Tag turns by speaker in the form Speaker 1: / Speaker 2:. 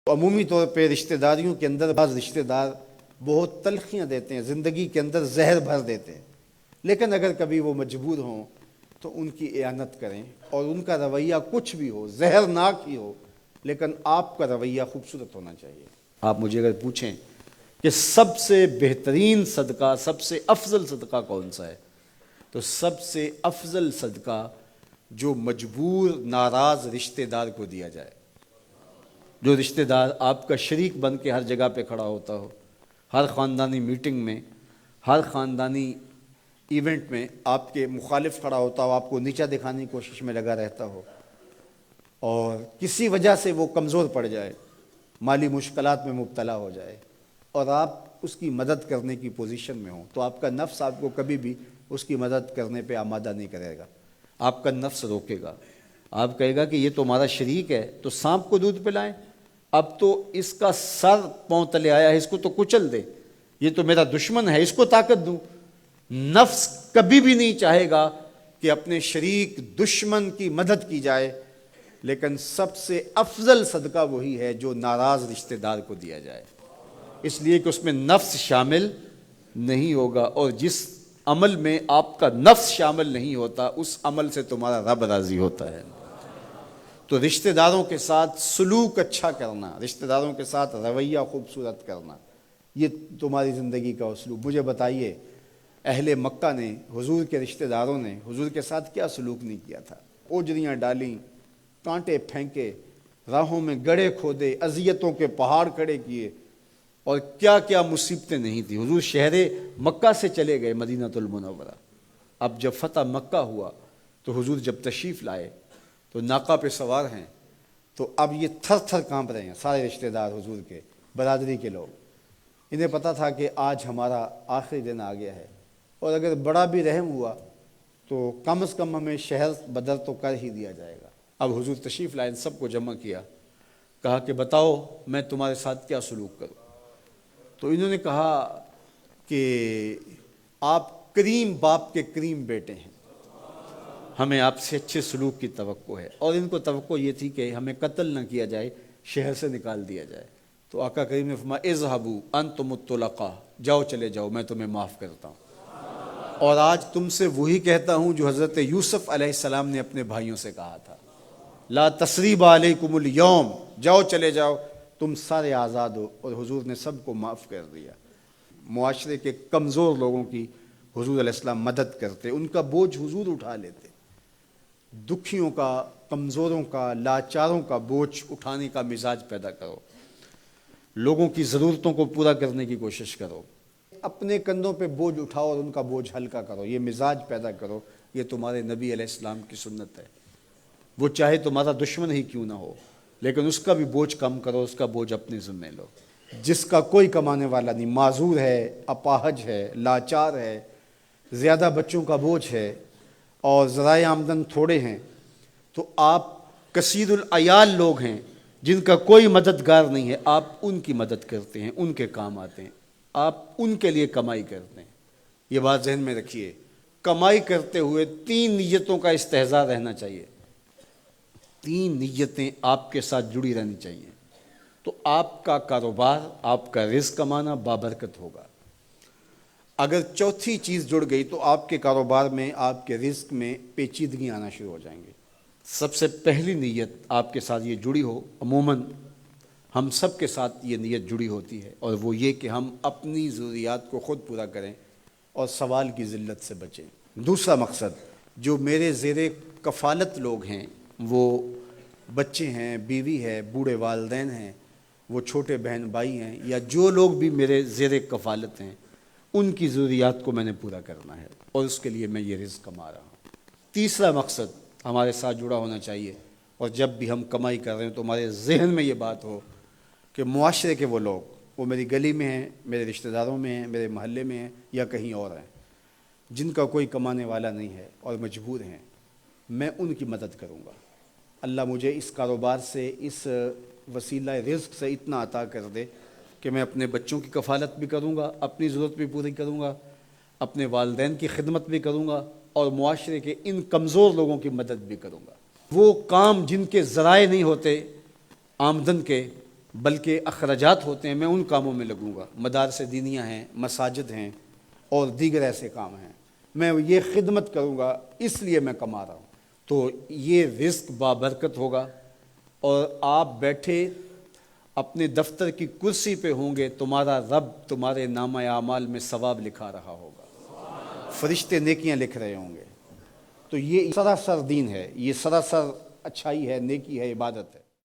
Speaker 1: عمومی طور پہ رشتہ داریوں کے اندر بعض رشتہ دار بہت تلخیاں دیتے ہیں، زندگی کے اندر زہر بھر دیتے ہیں، لیکن اگر کبھی وہ مجبور ہوں تو ان کی اعانت کریں، اور ان کا رویہ کچھ بھی ہو، زہرناک ہی ہو، لیکن آپ کا رویہ خوبصورت ہونا چاہیے۔ آپ مجھے اگر پوچھیں کہ سب سے بہترین صدقہ، سب سے افضل صدقہ کون سا ہے، تو سب سے افضل صدقہ جو مجبور ناراض رشتہ دار کو دیا جائے، جو رشتہ دار آپ کا شریک بن کے ہر جگہ پہ کھڑا ہوتا ہو، ہر خاندانی میٹنگ میں، ہر خاندانی ایونٹ میں آپ کے مخالف کھڑا ہوتا ہو، آپ کو نیچا دکھانے کی کوشش میں لگا رہتا ہو، اور کسی وجہ سے وہ کمزور پڑ جائے، مالی مشکلات میں مبتلا ہو جائے، اور آپ اس کی مدد کرنے کی پوزیشن میں ہوں، تو آپ کا نفس آپ کو کبھی بھی اس کی مدد کرنے پہ آمادہ نہیں کرے گا۔ آپ کا نفس روکے گا، آپ کہے گا کہ یہ تو ہمارا شریک ہے، تو سانپ کو دودھ پلائیں، اب تو اس کا سر پاؤں تلے آیا ہے، اس کو تو کچل دے، یہ تو میرا دشمن ہے، اس کو طاقت دوں۔ نفس کبھی بھی نہیں چاہے گا کہ اپنے شریک دشمن کی مدد کی جائے، لیکن سب سے افضل صدقہ وہی ہے جو ناراض رشتہ دار کو دیا جائے، اس لیے کہ اس میں نفس شامل نہیں ہوگا، اور جس عمل میں آپ کا نفس شامل نہیں ہوتا اس عمل سے تمہارا رب راضی ہوتا ہے۔ تو رشتہ داروں کے ساتھ سلوک اچھا کرنا، رشتہ داروں کے ساتھ رویہ خوبصورت کرنا، یہ تمہاری زندگی کا اسلوب۔ مجھے بتائیے، اہل مکہ نے، حضور کے رشتہ داروں نے حضور کے ساتھ کیا سلوک نہیں کیا تھا؟ اوجریاں ڈالیں، کانٹے پھینکے، راہوں میں گڑھے کھودے، اذیتوں کے پہاڑ کھڑے کیے، اور کیا کیا مصیبتیں نہیں تھی۔ حضور شہر مکہ سے چلے گئے مدینہ المنورہ۔ اب جب فتح مکہ ہوا تو حضور جب تشریف لائے تو ناقہ پہ سوار ہیں، تو اب یہ تھر تھر کانپ رہے ہیں سارے رشتہ دار حضور کے، برادری کے لوگ۔ انہیں پتہ تھا کہ آج ہمارا آخری دن آ گیا ہے، اور اگر بڑا بھی رحم ہوا تو کم از کم ہمیں شہر بدر تو کر ہی دیا جائے گا۔ اب حضور تشریف لائے، سب کو جمع کیا، کہا کہ بتاؤ میں تمہارے ساتھ کیا سلوک کروں؟ تو انہوں نے کہا کہ آپ کریم باپ کے کریم بیٹے ہیں، ہمیں آپ سے اچھے سلوک کی توقع ہے، اور ان کو توقع یہ تھی کہ ہمیں قتل نہ کیا جائے، شہر سے نکال دیا جائے۔ تو آقا کریم نے فرمایا اذهبوا انتم الطلقاء، جاؤ چلے جاؤ، میں تمہیں معاف کرتا ہوں۔ اور آج تم سے وہی کہتا ہوں جو حضرت یوسف علیہ السلام نے اپنے بھائیوں سے کہا تھا، لا تثریب علیکم اليوم، جاؤ چلے جاؤ، تم سارے آزاد ہو۔ اور حضور نے سب کو معاف کر دیا۔ معاشرے کے کمزور لوگوں کی حضور علیہ السلام مدد کرتے، ان کا بوجھ حضور اٹھا لیتے۔ دکھیوں کا، کمزوروں کا، لاچاروں کا بوجھ اٹھانے کا مزاج پیدا کرو، لوگوں کی ضرورتوں کو پورا کرنے کی کوشش کرو، اپنے کندھوں پہ بوجھ اٹھاؤ اور ان کا بوجھ ہلکا کرو، یہ مزاج پیدا کرو۔ یہ تمہارے نبی علیہ السلام کی سنت ہے۔ وہ چاہے تمہارا دشمن ہی کیوں نہ ہو، لیکن اس کا بھی بوجھ کم کرو، اس کا بوجھ اپنے ذمہ لو۔ جس کا کوئی کمانے والا نہیں، معذور ہے، اپاہج ہے، لاچار ہے، زیادہ بچوں کا بوجھ ہے، اور ذرائع آمدن تھوڑے ہیں، تو آپ کثیر العیال لوگ ہیں جن کا کوئی مددگار نہیں ہے، آپ ان کی مدد کرتے ہیں، ان کے کام آتے ہیں، آپ ان کے لیے کمائی کرتے ہیں۔ یہ بات ذہن میں رکھیے، کمائی کرتے ہوئے 3 نیتوں کا استحضار رہنا چاہیے، 3 نیتیں آپ کے ساتھ جڑی رہنی چاہیے، تو آپ کا کاروبار، آپ کا رزق کمانا بابرکت ہوگا۔ اگر چوتھی چیز جڑ گئی تو آپ کے کاروبار میں، آپ کے رزق میں پیچیدگی آنا شروع ہو جائیں گے۔ سب سے پہلی نیت آپ کے ساتھ یہ جڑی ہو، عموماً ہم سب کے ساتھ یہ نیت جڑی ہوتی ہے، اور وہ یہ کہ ہم اپنی ضروریات کو خود پورا کریں اور سوال کی ذلت سے بچیں۔ دوسرا مقصد، جو میرے زیر کفالت لوگ ہیں، وہ بچے ہیں، بیوی ہے، بوڑھے والدین ہیں، وہ چھوٹے بہن بھائی ہیں، یا جو لوگ بھی میرے زیر کفالت ہیں، ان کی ضروریات کو میں نے پورا کرنا ہے، اور اس کے لیے میں یہ رزق کما رہا ہوں۔ تیسرا مقصد ہمارے ساتھ جڑا ہونا چاہیے، اور جب بھی ہم کمائی کر رہے ہیں تو ہمارے ذہن میں یہ بات ہو کہ معاشرے کے وہ لوگ، وہ میری گلی میں ہیں، میرے رشتہ داروں میں ہیں، میرے محلے میں ہیں، یا کہیں اور ہیں، جن کا کوئی کمانے والا نہیں ہے اور مجبور ہیں، میں ان کی مدد کروں گا۔ اللہ مجھے اس کاروبار سے، اس وسیلہ رزق سے اتنا عطا کر دے کہ میں اپنے بچوں کی کفالت بھی کروں گا، اپنی ضرورت بھی پوری کروں گا، اپنے والدین کی خدمت بھی کروں گا، اور معاشرے کے ان کمزور لوگوں کی مدد بھی کروں گا۔ وہ کام جن کے ذرائع نہیں ہوتے آمدن کے، بلکہ اخراجات ہوتے ہیں میں ان کاموں میں لگوں گا، مدارس دینیہ ہیں، مساجد ہیں اور دیگر ایسے کام ہیں، میں یہ خدمت کروں گا، اس لیے میں کما رہا ہوں۔ تو یہ رزق بابرکت ہوگا، اور آپ بیٹھے اپنے دفتر کی کرسی پہ ہوں گے، تمہارا رب تمہارے نامہ اعمال میں ثواب لکھا رہا ہوگا، فرشتے نیکیاں لکھ رہے ہوں گے۔ تو یہ سراسر دین ہے، یہ سراسر اچھائی ہے، نیکی ہے، عبادت ہے۔